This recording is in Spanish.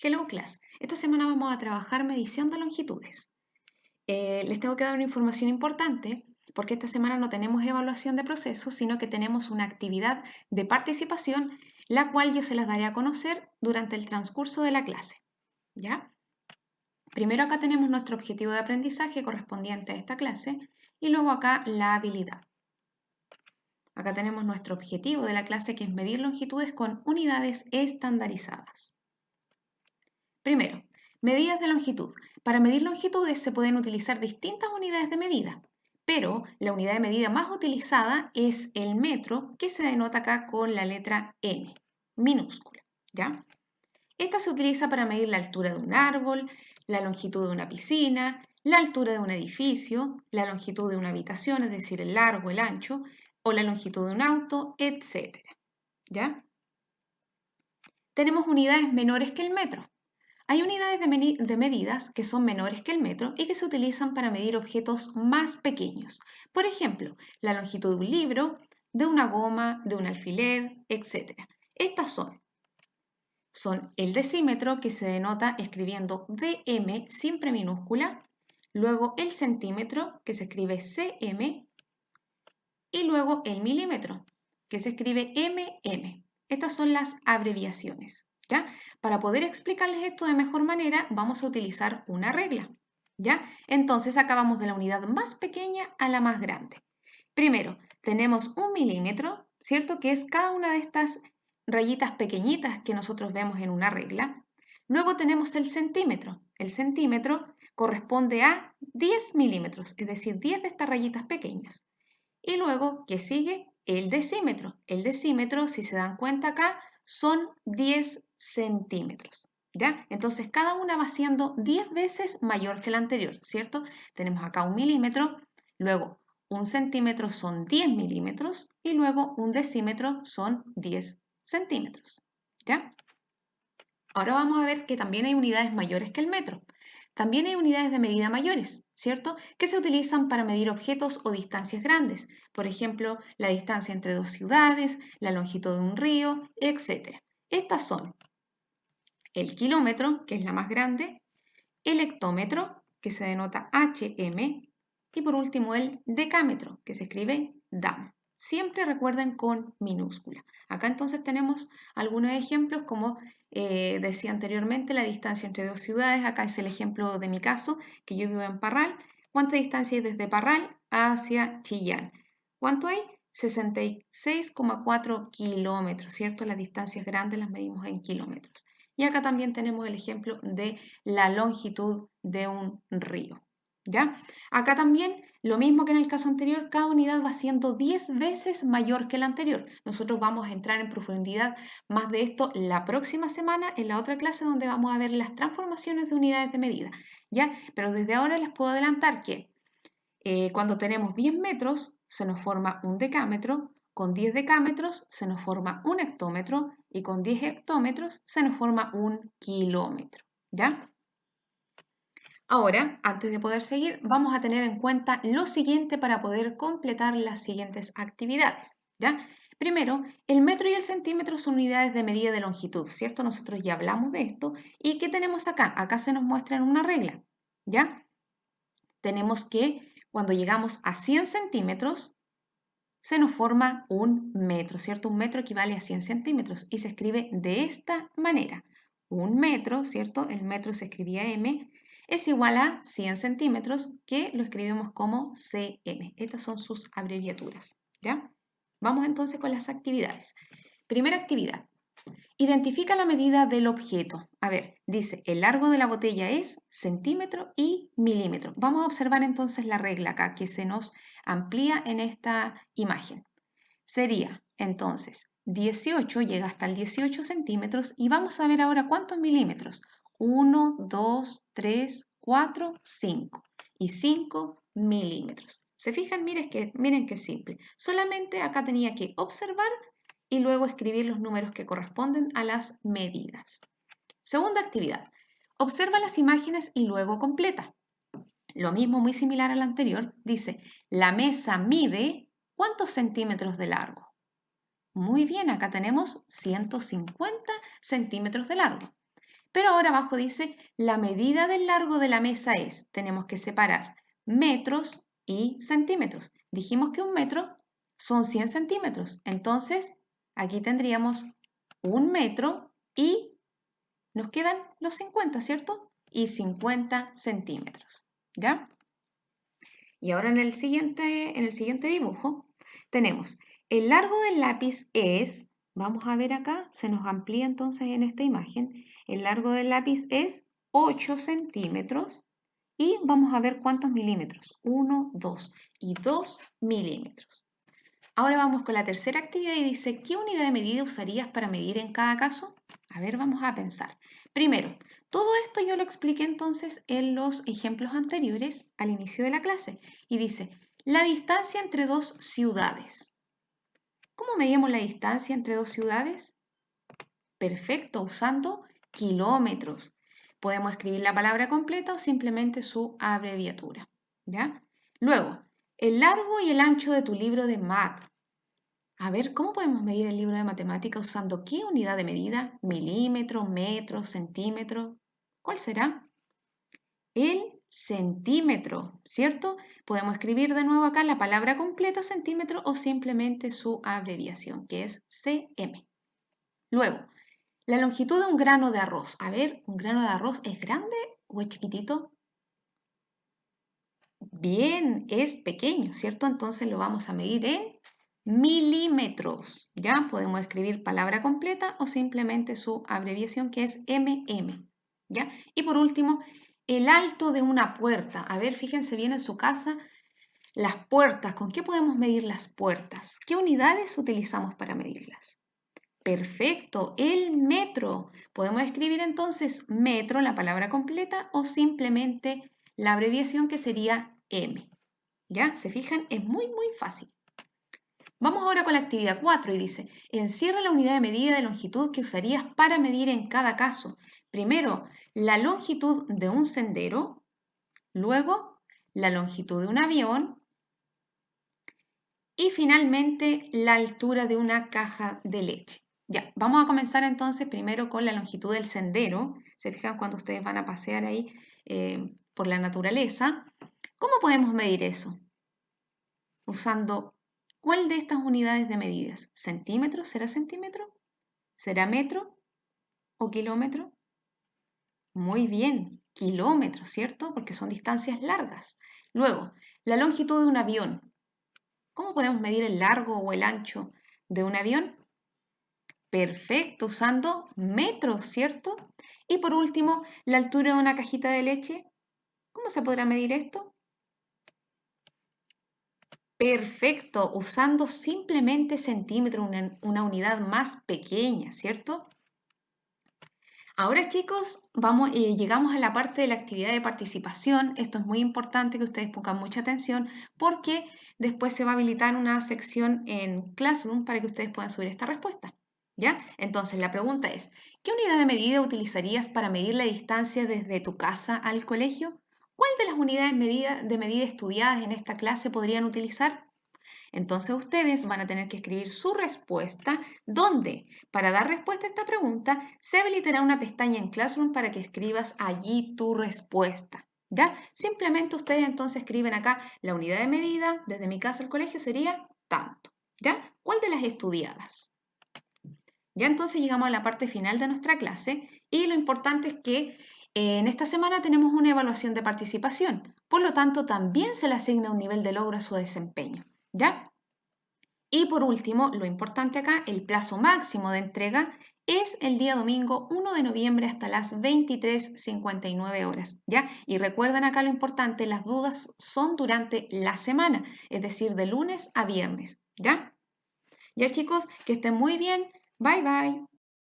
Hello class, esta semana vamos a trabajar medición de longitudes. Les tengo que dar una información importante porque esta semana no tenemos evaluación de procesos, sino que tenemos una actividad de participación, la cual yo se las daré a conocer durante el transcurso de la clase. ¿Ya? Primero acá tenemos nuestro objetivo de aprendizaje correspondiente a esta clase y luego acá la habilidad. Acá tenemos nuestro objetivo de la clase, que es medir longitudes con unidades estandarizadas. Primero, medidas de longitud. Para medir longitudes se pueden utilizar distintas unidades de medida, pero la unidad de medida más utilizada es el metro, que se denota acá con la letra M, minúscula, ¿ya? Esta se utiliza para medir la altura de un árbol, la longitud de una piscina, la altura de un edificio, la longitud de una habitación, es decir, el largo, el ancho, o la longitud de un auto, etc. ¿Ya? Tenemos unidades menores que el metro. Hay unidades de medidas que son menores que el metro y que se utilizan para medir objetos más pequeños. Por ejemplo, la longitud de un libro, de una goma, de un alfiler, etc. Estas son el decímetro, que se denota escribiendo dm siempre minúscula, luego el centímetro, que se escribe cm, y luego el milímetro, que se escribe mm. Estas son las abreviaciones. ¿Ya? Para poder explicarles esto de mejor manera, vamos a utilizar una regla. ¿Ya? Entonces, acá vamos de la unidad más pequeña a la más grande. Primero, tenemos un milímetro, ¿cierto? Que es cada una de estas rayitas pequeñitas que nosotros vemos en una regla. Luego tenemos el centímetro. El centímetro corresponde a 10 milímetros, es decir, 10 de estas rayitas pequeñas. Y luego, ¿qué sigue? El decímetro. El decímetro, si se dan cuenta acá, son 10 centímetros. ¿Ya? Entonces, cada una va siendo 10 veces mayor que la anterior, ¿cierto? Tenemos acá un milímetro, luego un centímetro son 10 milímetros y luego un decímetro son 10 centímetros. ¿Ya? Ahora vamos a ver que también hay unidades mayores que el metro. También hay unidades de medida mayores, ¿cierto? Que se utilizan para medir objetos o distancias grandes. Por ejemplo, la distancia entre dos ciudades, la longitud de un río, etc. Estas son el kilómetro, que es la más grande, el hectómetro, que se denota HM, y por último el decámetro, que se escribe DAM. Siempre recuerden con minúscula. Acá entonces tenemos algunos ejemplos, como decía anteriormente, la distancia entre dos ciudades. Acá es el ejemplo de mi caso, que yo vivo en Parral. ¿Cuánta distancia hay desde Parral hacia Chillán? ¿Cuánto hay? 66,4 kilómetros, ¿cierto? Las distancias grandes las medimos en kilómetros. Y acá también tenemos el ejemplo de la longitud de un río. ¿Ya? Acá también, lo mismo que en el caso anterior, cada unidad va siendo 10 veces mayor que la anterior. Nosotros vamos a entrar en profundidad más de esto la próxima semana en la otra clase, donde vamos a ver las transformaciones de unidades de medida. ¿Ya? Pero desde ahora les puedo adelantar que cuando tenemos 10 metros, se nos forma un decámetro, con 10 decámetros se nos forma un hectómetro y con 10 hectómetros se nos forma un kilómetro. ¿Ya? Ahora, antes de poder seguir, vamos a tener en cuenta lo siguiente para poder completar las siguientes actividades. ¿Ya? Primero, el metro y el centímetro son unidades de medida de longitud, ¿cierto? Nosotros ya hablamos de esto. ¿Y qué tenemos acá? Acá se nos muestra en una regla. ¿Ya? Tenemos que cuando llegamos a 100 centímetros, se nos forma un metro, ¿cierto? Un metro equivale a 100 centímetros y se escribe de esta manera. Un metro, ¿cierto? El metro se escribía M, es igual a 100 centímetros, que lo escribimos como cm. Estas son sus abreviaturas, ¿ya? Vamos entonces con las actividades. Primera actividad. Identifica la medida del objeto. A ver, dice, el largo de la botella es centímetro y milímetro. Vamos a observar entonces la regla acá que se nos amplía en esta imagen. Sería entonces 18, llega hasta el 18 centímetros y vamos a ver ahora cuántos milímetros. 1, 2, 3, 4, 5 y 5 milímetros. ¿Se fijan? Miren qué simple. Solamente acá tenía que observar y luego escribir los números que corresponden a las medidas. Segunda actividad. Observa las imágenes y luego completa. Lo mismo, muy similar a la anterior, dice, la mesa mide ¿cuántos centímetros de largo? Muy bien, acá tenemos 150 centímetros de largo. Pero ahora abajo dice, la medida del largo de la mesa es, tenemos que separar metros y centímetros. Dijimos que un metro son 100 centímetros. Entonces, aquí tendríamos 1 metro y nos quedan los 50, ¿cierto? Y 50 centímetros, ¿ya? Y ahora en el siguiente dibujo tenemos el largo del lápiz es, vamos a ver acá, se nos amplía entonces en esta imagen, el largo del lápiz es 8 centímetros y vamos a ver cuántos milímetros, 1, 2 y 2 milímetros. Ahora vamos con la tercera actividad y dice, ¿qué unidad de medida usarías para medir en cada caso? A ver, vamos a pensar. Primero, todo esto yo lo expliqué entonces en los ejemplos anteriores al inicio de la clase. Y dice, la distancia entre dos ciudades. ¿Cómo medimos la distancia entre dos ciudades? Perfecto, usando kilómetros. Podemos escribir la palabra completa o simplemente su abreviatura, ¿ya? Luego, el largo y el ancho de tu libro de math. A ver, ¿cómo podemos medir el libro de matemática usando qué unidad de medida? ¿Milímetro, metro, centímetro? ¿Cuál será? El centímetro, ¿cierto? Podemos escribir de nuevo acá la palabra completa centímetro o simplemente su abreviación, que es cm. Luego, la longitud de un grano de arroz. A ver, ¿un grano de arroz es grande o es chiquitito? Bien, es pequeño, ¿cierto? Entonces lo vamos a medir en milímetros. Ya podemos escribir palabra completa o simplemente su abreviación que es mm. ¿Ya? Y por último, el alto de una puerta. A ver, fíjense bien en su casa las puertas. ¿Con qué podemos medir las puertas? ¿Qué unidades utilizamos para medirlas? Perfecto, el metro. Podemos escribir entonces metro, la palabra completa, o simplemente la abreviación que sería M. ¿Ya? ¿Se fijan? Es muy, muy fácil. Vamos ahora con la actividad 4 y dice, encierra la unidad de medida de longitud que usarías para medir en cada caso. Primero, la longitud de un sendero, luego, la longitud de un avión y finalmente, la altura de una caja de leche. Ya, vamos a comenzar entonces primero con la longitud del sendero. Se fijan cuando ustedes van a pasear ahí por la naturaleza. ¿Cómo podemos medir eso? Usando, ¿cuál de estas unidades de medidas? ¿Centímetro? ¿Será centímetro? ¿Será metro o kilómetro? Muy bien, kilómetros, ¿cierto? Porque son distancias largas. Luego, la longitud de un avión. ¿Cómo podemos medir el largo o el ancho de un avión? Perfecto, usando metros, ¿cierto? Y por último, la altura de una cajita de leche. ¿Cómo se podrá medir esto? Perfecto, usando simplemente centímetros, una unidad más pequeña, ¿cierto? Ahora chicos, llegamos a la parte de la actividad de participación. Esto es muy importante que ustedes pongan mucha atención porque después se va a habilitar una sección en Classroom para que ustedes puedan subir esta respuesta. ¿Ya? Entonces la pregunta es, ¿qué unidad de medida utilizarías para medir la distancia desde tu casa al colegio? ¿Cuál de las unidades de medida estudiadas en esta clase podrían utilizar? Entonces ustedes van a tener que escribir su respuesta, donde para dar respuesta a esta pregunta se habilitará una pestaña en Classroom para que escribas allí tu respuesta. ¿Ya? Simplemente ustedes entonces escriben acá la unidad de medida, desde mi casa al colegio sería tanto. ¿Ya? ¿Cuál de las estudiadas? Ya entonces llegamos a la parte final de nuestra clase y lo importante es que en esta semana tenemos una evaluación de participación, por lo tanto también se le asigna un nivel de logro a su desempeño. ¿Ya? Y por último, lo importante acá, el plazo máximo de entrega es el día domingo 1 de noviembre hasta las 23:59 horas, ¿ya? Y recuerden acá lo importante, las dudas son durante la semana, es decir, de lunes a viernes, ¿ya? Ya chicos, que estén muy bien. Bye bye.